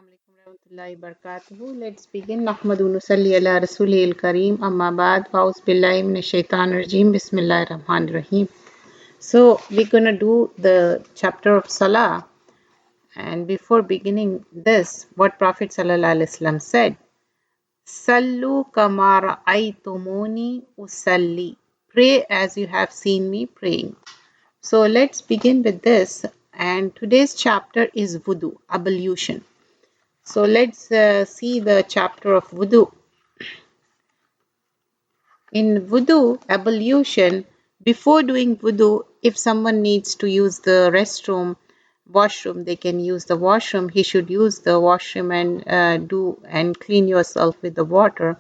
Assalamualaikum warahmatullahi wabarakatuh. Let's begin. Nahmadu nusalli ala rasulil kareem. Amma ba'd. Fa'uz billahi minash shaitanir rajeem. Bismillahir rahmanir rahim. So we're gonna do the chapter of Salah. And before beginning this, what Prophet sallallahu alaihi wasallam said, "Sallu kama ra'aytumuni usalli." Pray as you have seen me praying. So let's begin with this. And today's chapter is wudu, ablution. So let's see the chapter of wudu. In wudu, ablution, before doing wudu, if someone needs to use the washroom, they can use the washroom. He should use the washroom and clean yourself with the water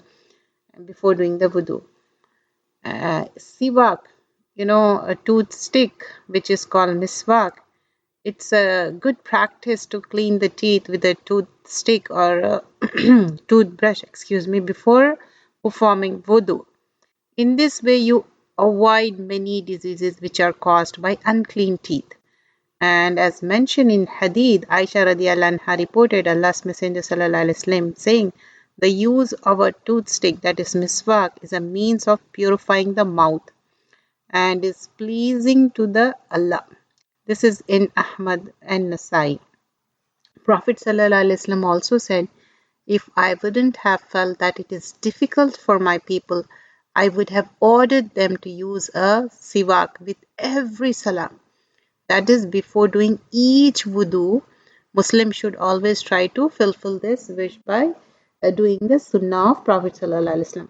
before doing the wudu. Siwak, a toothstick, which is called miswak. It's a good practice to clean the teeth with a toothstick or a toothbrush, before performing wudu. In this way, you avoid many diseases which are caused by unclean teeth. And as mentioned in Hadith, Aisha radiallahu anha reported Allah's Messenger sallallahu alaihi wasallam saying, the use of a toothstick, that is miswak, is a means of purifying the mouth and is pleasing to the Allah. This is in Ahmad and Nasai. Prophet ﷺ also said, if I wouldn't have felt that it is difficult for my people, I would have ordered them to use a siwak with every salah. That is, before doing each wudu, Muslim should always try to fulfill this wish by doing the sunnah of Prophet ﷺ.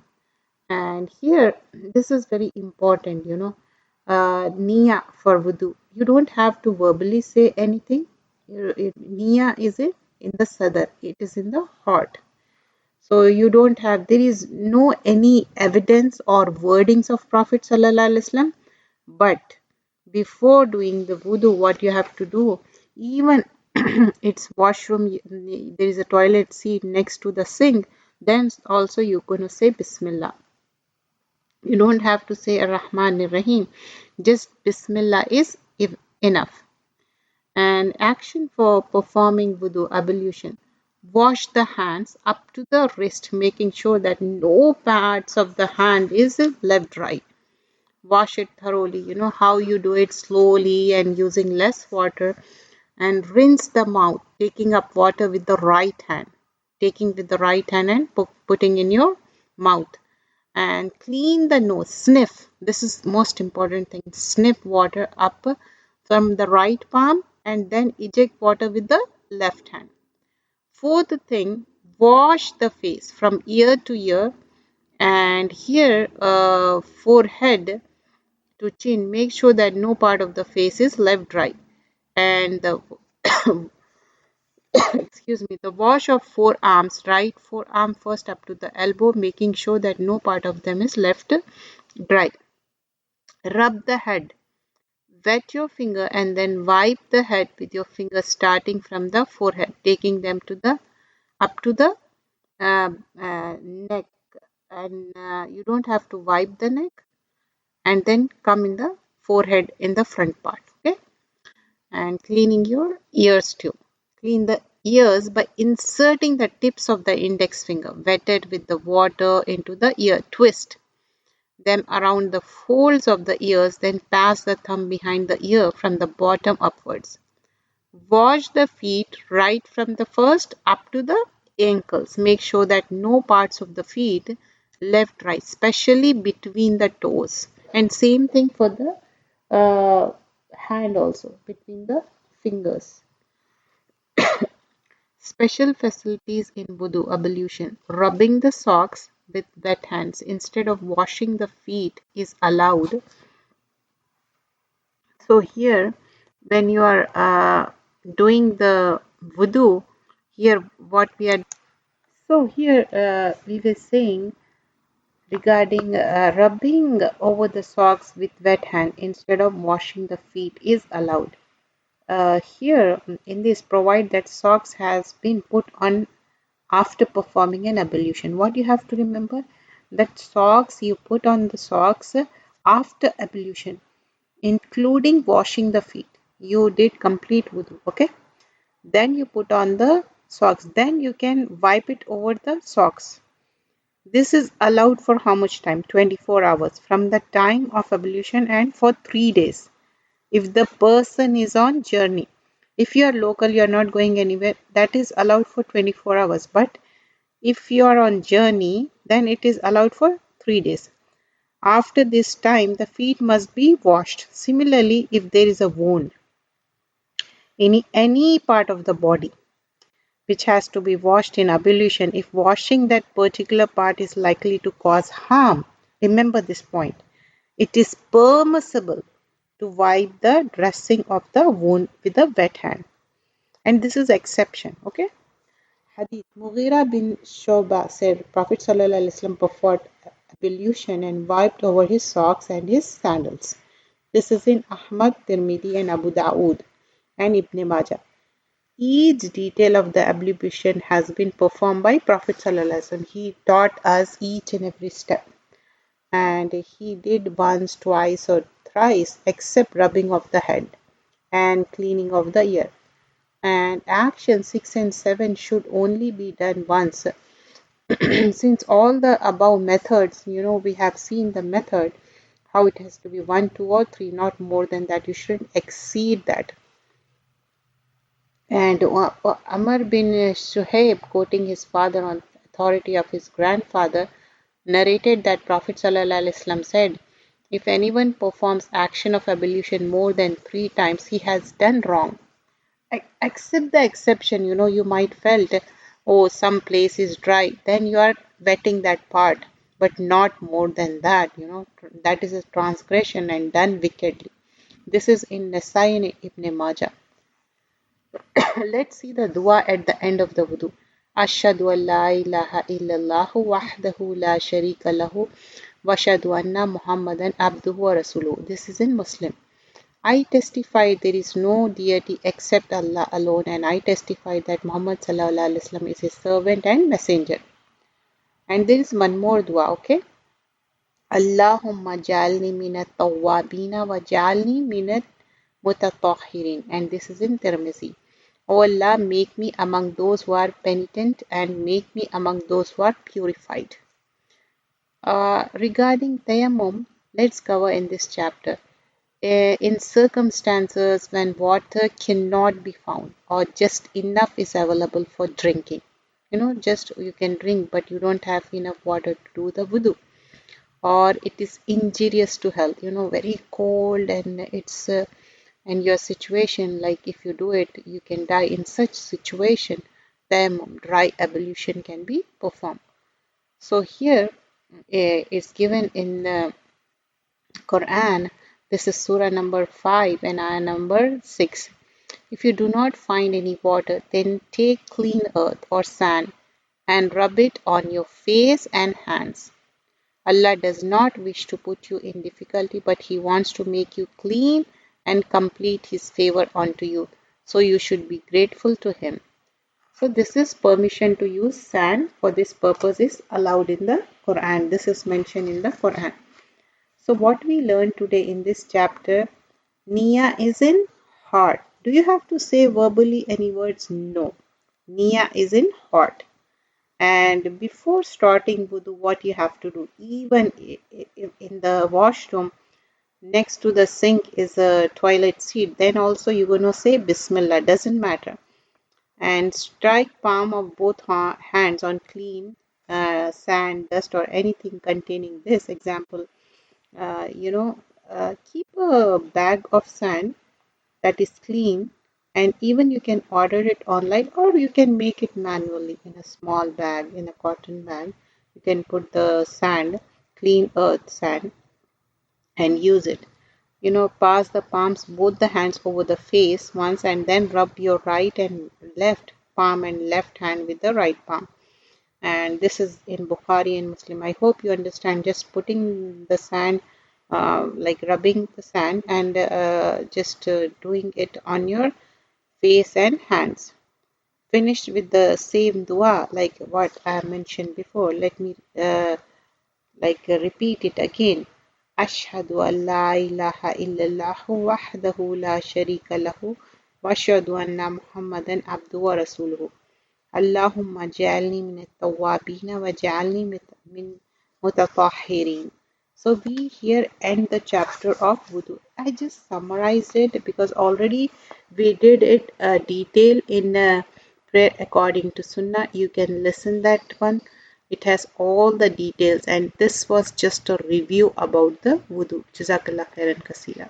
And here, this is very important, niyyah for wudu. You don't have to verbally say anything. Niyyah is it in the sadr, it is in the heart. So there is no any evidence or wordings of Prophet sallallahu alaihi wasallam. But before doing the wudu, what you have to do, even it's washroom, there is a toilet seat next to the sink, then also you're going to say Bismillah. You don't have to say Ar-Rahman Ar-Rahim. Just Bismillah is enough. And action for performing wudu, ablution. Wash the hands up to the wrist, making sure that no parts of the hand is left dry. Wash it thoroughly. You know how you do it, slowly and using less water. And rinse the mouth, taking up water with the right hand. Taking with the right hand and putting in your mouth. And clean the nose, sniff. This is most important thing. Sniff water up from the right palm and then eject water with the left hand. Fourth thing, wash the face from ear to ear, and here forehead to chin. Make sure that no part of the face is left dry. And the the wash of forearms, right forearm first up to the elbow, making sure that no part of them is left dry. Rub the head. Wet your finger and then wipe the head with your finger starting from the forehead, taking them up to the neck. And you don't have to wipe the neck, and then come in the forehead in the front part. Okay. And cleaning your ears too. Clean the ears by inserting the tips of the index finger wetted with the water into the ear. Twist them around the folds of the ears, then pass the thumb behind the ear from the bottom upwards. Wash the feet right from the first up to the ankles. Make sure that no parts of the feet left dry, especially between the toes. And same thing for the hand also, between the fingers. Special facilities in wudu, ablution. Rubbing the socks with wet hands instead of washing the feet is allowed. So here, when you are doing the wudu, here what we are, so here we were saying regarding rubbing over the socks with wet hand instead of washing the feet is allowed. Here in this, provide that socks has been put on after performing an ablution. What you have to remember, that socks you put on the socks after ablution, including washing the feet. You did complete wudu, okay? Then you put on the socks. Then you can wipe it over the socks. This is allowed for how much time? 24 hours from the time of ablution and for 3 days. If the person is on journey, if you are local, you are not going anywhere, that is allowed for 24 hours. But if you are on journey, then it is allowed for 3 days. After this time, the feet must be washed. Similarly, if there is a wound in any part of the body which has to be washed in ablution, if washing that particular part is likely to cause harm, remember this point, it is permissible to wipe the dressing of the wound with a wet hand. And this is exception, okay? Hadith Mughira bin Shoba said Prophet ﷺ performed ablution and wiped over his socks and his sandals. This is in Ahmad, Tirmidhi and Abu Dawood and Ibn Majah. Each detail of the ablution has been performed by Prophet ﷺ. He taught us each and every step. And he did once, twice or thrice except rubbing of the head and cleaning of the ear. And action 6 and 7 should only be done once. Since all the above methods, we have seen the method, how it has to be 1, 2 or 3, not more than that. You shouldn't exceed that. And Amr bin Suhaib, quoting his father on authority of his grandfather, narrated that Prophet ﷺ said, if anyone performs action of ablution more than 3 times, he has done wrong. Accept the exception, you might felt, oh, some place is dry, then you are wetting that part, but not more than that, that is a transgression and done wickedly. This is in Nasai and Ibn Majah. Let's see the dua at the end of the wudu. Ashhadu an la ilaha illallah wahdahu la sharika lahu wa ashhadu anna Muhammadan abduhu wa rasuluhu. This is in Muslim. I testify there is no deity except Allah alone, and I testify that Muhammad sallallahu alaihi wasallam is his servant and messenger. And there is one more dua, okay? Allahumma jalni minat tawwabina wa jalni minat mutatahhirin. And this is in Tirmidhi. O Allah, make me among those who are penitent and make me among those who are purified. Regarding tayammum, let's cover in this chapter. In circumstances when water cannot be found or just enough is available for drinking, just you can drink but you don't have enough water to do the wudu, or it is injurious to health, very cold and it's and your situation, like if you do it you can die, in such situation then dry ablution can be performed. So here it's given in the Quran. This is surah number 5 and ayah number 6. If you do not find any water, then take clean earth or sand and rub it on your face and hands. Allah does not wish to put you in difficulty, but He wants to make you clean and complete His favor unto you. So you should be grateful to Him. So this is permission to use sand for this purpose is allowed in the Quran. This is mentioned in the Quran. So what we learned today in this chapter, Niya is in heart. Do you have to say verbally any words? No. Niya is in heart. And before starting wudu, what you have to do, even in the washroom, next to the sink is a toilet seat, then also you're going to say Bismillah, doesn't matter. And strike palm of both hands on clean sand, dust or anything containing this. Example, keep a bag of sand that is clean, and even you can order it online or you can make it manually in a small bag, in a cotton bag. You can put the sand, clean earth sand, and use it. Pass the palms, both the hands over the face once, and then rub your right and left palm and left hand with the right palm. And this is in Bukhari and Muslim. I hope you understand. Just putting the sand, like rubbing the sand and just doing it on your face and hands. Finished with the same dua like what I mentioned before. Let me repeat it again. Ashhadu an la ilaha illallah wahdahu la sharika lahu wa ashhadu anna Muhammadan abduhu wa rasuluhu. Allahumma ja'alni min at-tawwabin wa ja'alni min mutatahhirin. So we here end the chapter of wudu. I just summarized it because already we did it detail in prayer according to Sunnah. You can listen that one. It has all the details, and this was just a review about the wudu. Jazakallah khairan kasira.